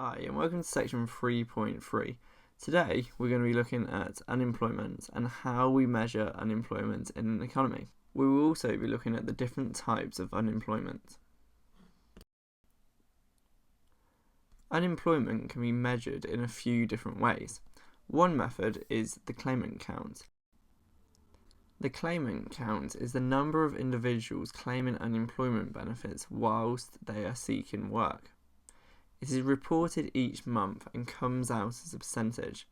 Hi and welcome to section 3.3. Today we're going to be looking at unemployment and how we measure unemployment in an economy. We will also be looking at the different types of unemployment. Unemployment can be measured in a few different ways. One method is the Claimant Count. The Claimant Count is the number of individuals claiming unemployment benefits whilst they are seeking work. It is reported each month and comes out as a percentage.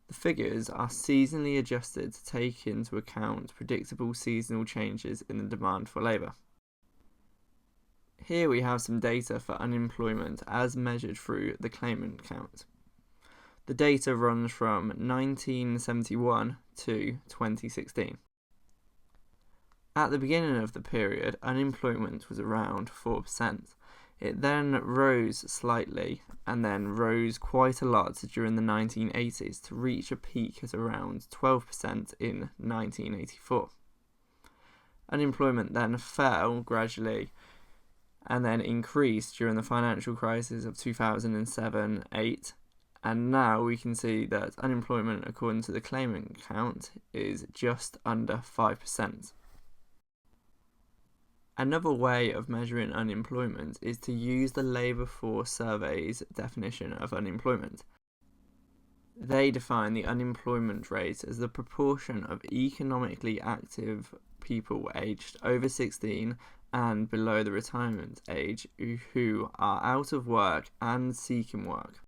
The figures are seasonally adjusted to take into account predictable seasonal changes in the demand for labour. Here we have some data for unemployment as measured through the Claimant Count. The data runs from 1971 to 2016. At the beginning of the period, unemployment was around 4%. It then rose slightly and then rose quite a lot during the 1980s to reach a peak at around 12% in 1984. Unemployment then fell gradually and then increased during the financial crisis of 2007-8, and now we can see that unemployment, according to the Claimant Count, is just under 5%. Another way of measuring unemployment is to use the Labour Force Survey's definition of unemployment. They define the unemployment rate as the proportion of economically active people aged over 16 and below the retirement age who are out of work and seeking work.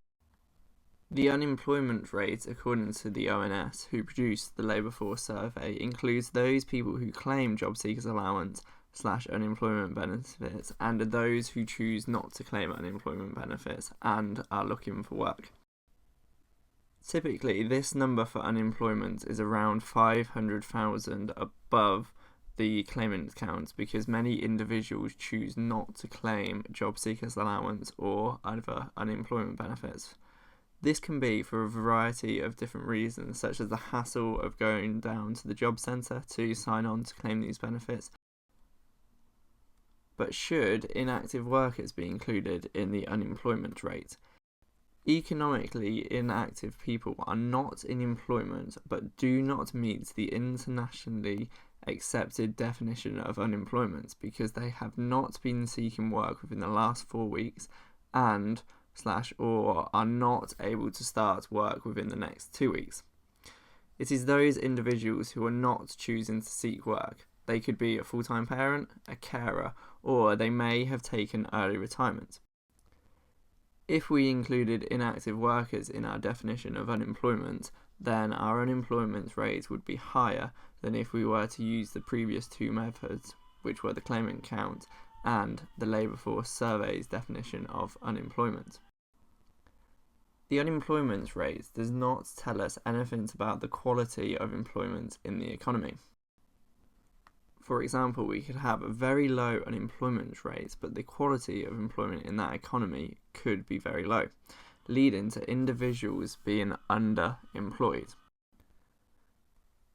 The unemployment rate, according to the ONS, who produced the Labour Force Survey, includes those people who claim job seekers allowance / unemployment benefits and those who choose not to claim unemployment benefits and are looking for work. Typically, this number for unemployment is around 500,000 above the Claimant Count because many individuals choose not to claim job seekers allowance or other unemployment benefits. This can be for a variety of different reasons, such as the hassle of going down to the job centre to sign on to claim these benefits. But should inactive workers be included in the unemployment rate? Economically inactive people are not in employment but do not meet the internationally accepted definition of unemployment because they have not been seeking work within the last 4 weeks and or are not able to start work within the next 2 weeks. It is those individuals who are not choosing to seek work. They could be a full-time parent, a carer, or they may have taken early retirement. If we included inactive workers in our definition of unemployment, then our unemployment rate would be higher than if we were to use the previous two methods, which were the Claimant Count and the Labour Force Survey's definition of unemployment. The unemployment rate does not tell us anything about the quality of employment in the economy. For example, we could have a very low unemployment rate, but the quality of employment in that economy could be very low, leading to individuals being underemployed.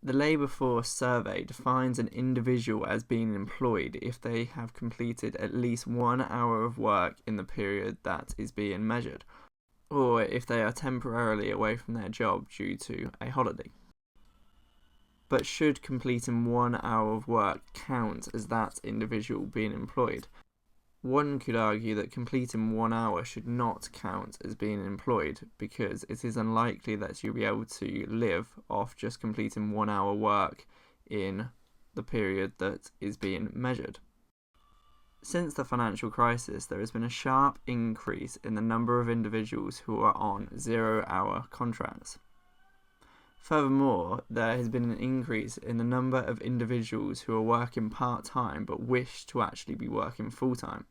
The Labour Force Survey defines an individual as being employed if they have completed at least 1 hour of work in the period that is being measured, or if they are temporarily away from their job due to a holiday. But should completing 1 hour of work count as that individual being employed? One could argue that completing 1 hour should not count as being employed because it is unlikely that you'll be able to live off just completing 1 hour work in the period that is being measured. Since the financial crisis, there has been a sharp increase in the number of individuals who are on 0-hour contracts. Furthermore, there has been an increase in the number of individuals who are working part-time but wish to actually be working full-time.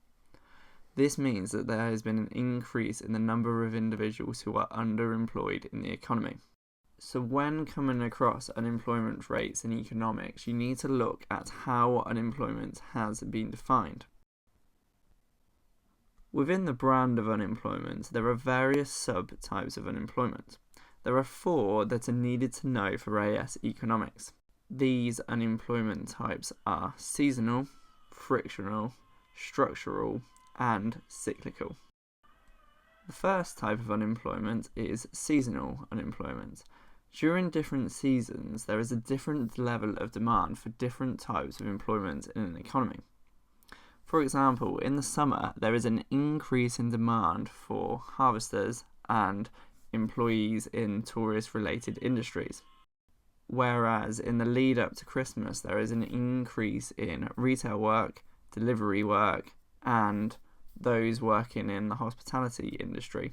This means that there has been an increase in the number of individuals who are underemployed in the economy. So when coming across unemployment rates in economics, you need to look at how unemployment has been defined. Within the brand of unemployment, there are various subtypes of unemployment. There are 4 that are needed to know for AS economics. These unemployment types are seasonal, frictional, structural, and cyclical. The first type of unemployment is seasonal unemployment. During different seasons, there is a different level of demand for different types of employment in an economy. For example, in the summer, there is an increase in demand for harvesters and employees in tourist-related industries. Whereas in the lead up to Christmas, there is an increase in retail work, delivery work, and those working in the hospitality industry.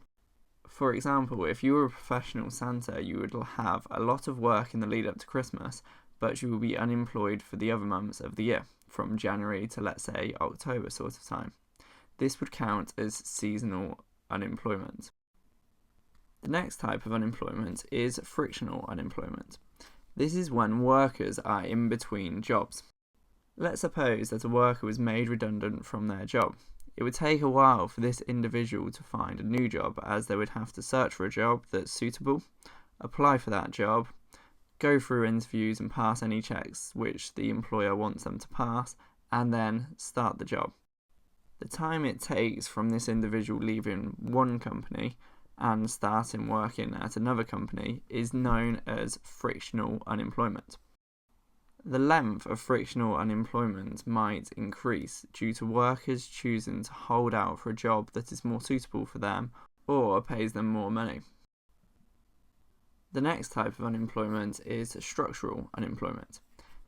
For example, if you were a professional Santa, you would have a lot of work in the lead up to Christmas, but you will be unemployed for the other months of the year, from January to, let's say, October sort of time. This would count as seasonal unemployment. The next type of unemployment is frictional unemployment. This is when workers are in between jobs. Let's suppose that a worker was made redundant from their job. It would take a while for this individual to find a new job, as they would have to search for a job that's suitable, apply for that job, go through interviews and pass any checks which the employer wants them to pass, and then start the job. The time it takes from this individual leaving one company and starting working at another company is known as frictional unemployment. The length of frictional unemployment might increase due to workers choosing to hold out for a job that is more suitable for them or pays them more money. The next type of unemployment is structural unemployment.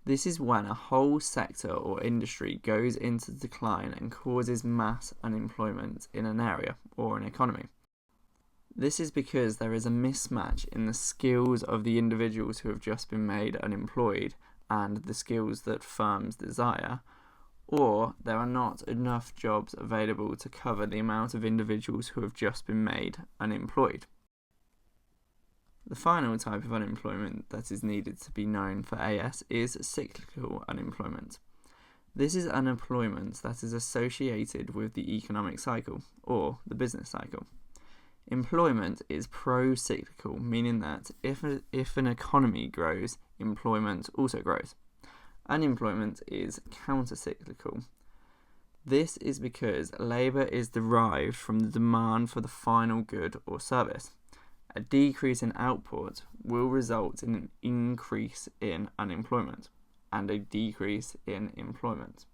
This is when a whole sector or industry goes into decline and causes mass unemployment in an area or an economy. This is because there is a mismatch in the skills of the individuals who have just been made unemployed and the skills that firms desire, or there are not enough jobs available to cover the amount of individuals who have just been made unemployed. The final type of unemployment that is needed to be known for AS is cyclical unemployment. This is unemployment that is associated with the economic cycle, or the business cycle. Employment is pro-cyclical, meaning that if an economy grows, employment also grows. Unemployment is counter-cyclical. This is because labour is derived from the demand for the final good or service. A decrease in output will result in an increase in unemployment and a decrease in employment.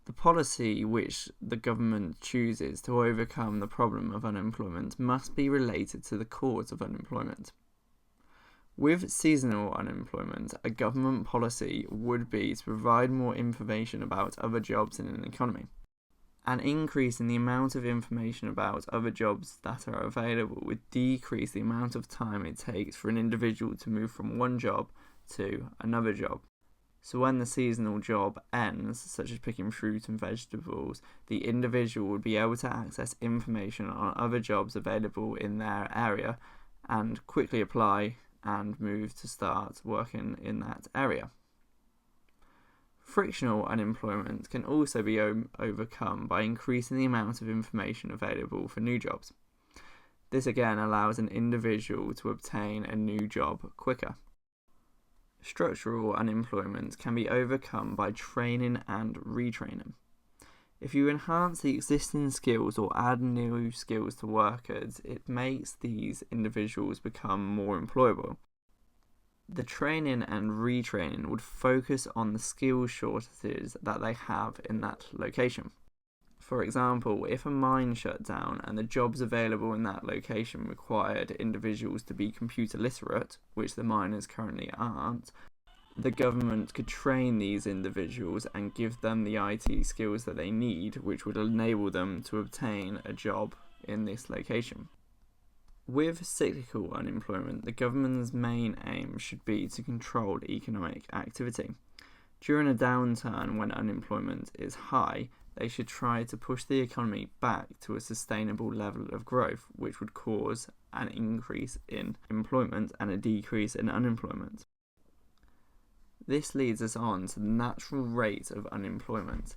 The policy which the government chooses to overcome the problem of unemployment must be related to the cause of unemployment. With seasonal unemployment, a government policy would be to provide more information about other jobs in an economy. An increase in the amount of information about other jobs that are available would decrease the amount of time it takes for an individual to move from one job to another job. So when the seasonal job ends, such as picking fruit and vegetables, the individual would be able to access information on other jobs available in their area and quickly apply and move to start working in that area. Frictional unemployment can also be overcome by increasing the amount of information available for new jobs. This again allows an individual to obtain a new job quicker. Structural unemployment can be overcome by training and retraining. If you enhance the existing skills or add new skills to workers, it makes these individuals become more employable. The training and retraining would focus on the skill shortages that they have in that location. For example, if a mine shut down and the jobs available in that location required individuals to be computer literate, which the miners currently aren't, the government could train these individuals and give them the IT skills that they need, which would enable them to obtain a job in this location. With cyclical unemployment, the government's main aim should be to control economic activity. During a downturn when unemployment is high, they should try to push the economy back to a sustainable level of growth, which would cause an increase in employment and a decrease in unemployment. This leads us on to the natural rate of unemployment.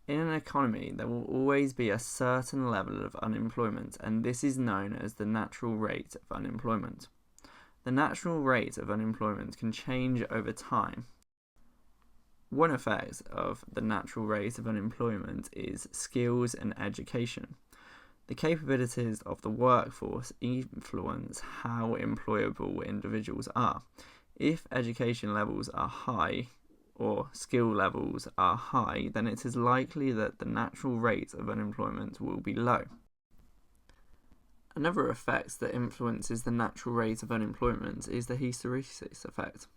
In an economy, there will always be a certain level of unemployment, and this is known as the natural rate of unemployment. The natural rate of unemployment can change over time. One effect of the natural rate of unemployment is skills and education. The capabilities of the workforce influence how employable individuals are. If education levels are high or skill levels are high, then it is likely that the natural rate of unemployment will be low. Another effect that influences the natural rate of unemployment is the hysteresis effect.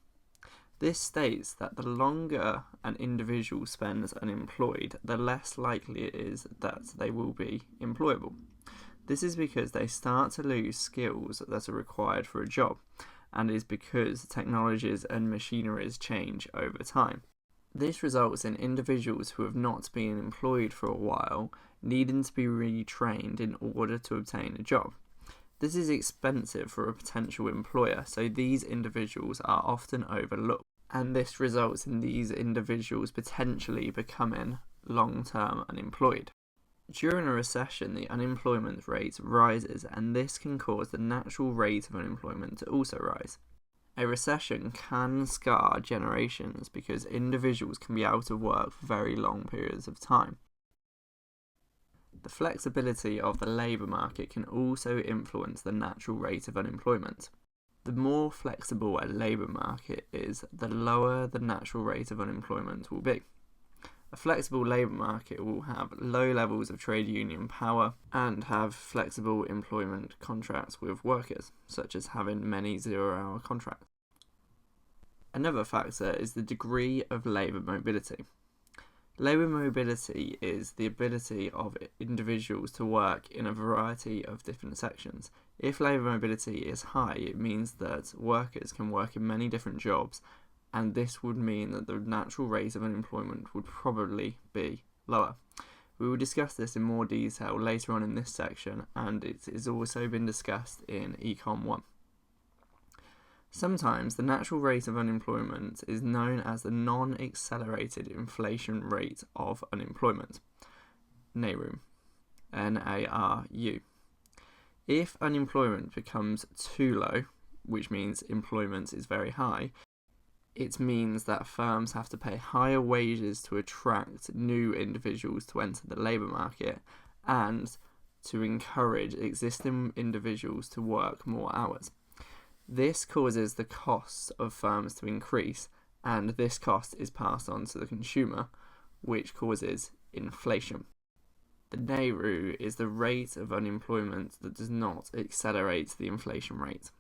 This states that the longer an individual spends unemployed, the less likely it is that they will be employable. This is because they start to lose skills that are required for a job, and is because technologies and machineries change over time. This results in individuals who have not been employed for a while needing to be retrained in order to obtain a job. This is expensive for a potential employer, so these individuals are often overlooked, and this results in these individuals potentially becoming long-term unemployed. During a recession, the unemployment rate rises, and this can cause the natural rate of unemployment to also rise. A recession can scar generations because individuals can be out of work for very long periods of time. The flexibility of the labour market can also influence the natural rate of unemployment. The more flexible a labour market is, the lower the natural rate of unemployment will be. A flexible labour market will have low levels of trade union power and have flexible employment contracts with workers, such as having many zero-hour contracts. Another factor is the degree of labour mobility. Labour mobility is the ability of individuals to work in a variety of different sections. If labour mobility is high, it means that workers can work in many different jobs, and this would mean that the natural rate of unemployment would probably be lower. We will discuss this in more detail later on in this section, and it has also been discussed in Econ 1. Sometimes the natural rate of unemployment is known as the non-accelerated inflation rate of unemployment, NARU. N-A-R-U. If unemployment becomes too low, which means employment is very high, it means that firms have to pay higher wages to attract new individuals to enter the labour market and to encourage existing individuals to work more hours. This causes the costs of firms to increase, and this cost is passed on to the consumer, which causes inflation. The NARU is the rate of unemployment that does not accelerate the inflation rate.